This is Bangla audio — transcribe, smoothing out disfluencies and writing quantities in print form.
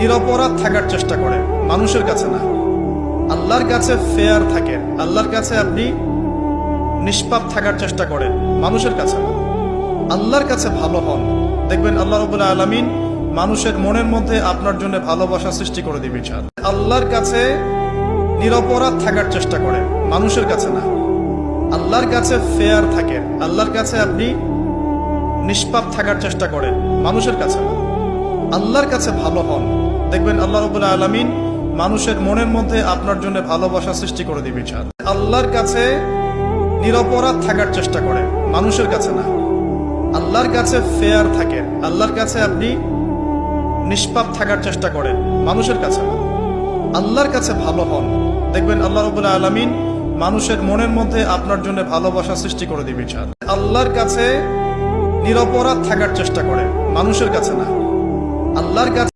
নিরপরাধ থাকার চেষ্টা করে, মানুষের কাছে না। আল্লাহর কাছে ফেয়ার থাকেন, আল্লাহর কাছে আপনি নিষ্পাপ থাকার চেষ্টা করেন, মানুষের কাছে না। আল্লাহর কাছে ভালো হন, দেখবেন আল্লাহ রাব্বুল আলামিন মানুষের মনের মধ্যে আপনার জন্য ভালোবাসা সৃষ্টি করে দিবে ইনশাআল্লাহ। আল্লাহর কাছে নিরপরাধ থাকার চেষ্টা করেন, মানুষের কাছে না। আল্লাহর কাছে ফেয়ার থাকেন, আল্লাহর কাছে আপনি নিষ্পাপ থাকার চেষ্টা করেন, মানুষের কাছে না। আল্লাহর কাছে ভালো হন, দেখবেন আল্লাহ রাব্বুল আলামিন মানুষের মনের মধ্যে আপনার জন্য ভালোবাসা সৃষ্টি করে দিবে ইনশাআল্লাহ। আল্লাহর কাছে নিরপরাধ থাকার চেষ্টা করেন, মানুষের কাছে না। আল্লাহর কাছে ফেয়ার থাকেন, আল্লাহর কাছে আপনি নিষ্পাপ থাকার চেষ্টা করেন, মানুষের কাছে না। আল্লাহর কাছে ভালো হন, দেখবেন আল্লাহ রাব্বুল আলামিন মানুষের মনের মধ্যে আপনার জন্য ভালোবাসা সৃষ্টি করে দিবে ইনশাআল্লাহ। আল্লাহর কাছে নিরপরাধ থাকার চেষ্টা করেন, মানুষের কাছে না। আল্লাহর কাছে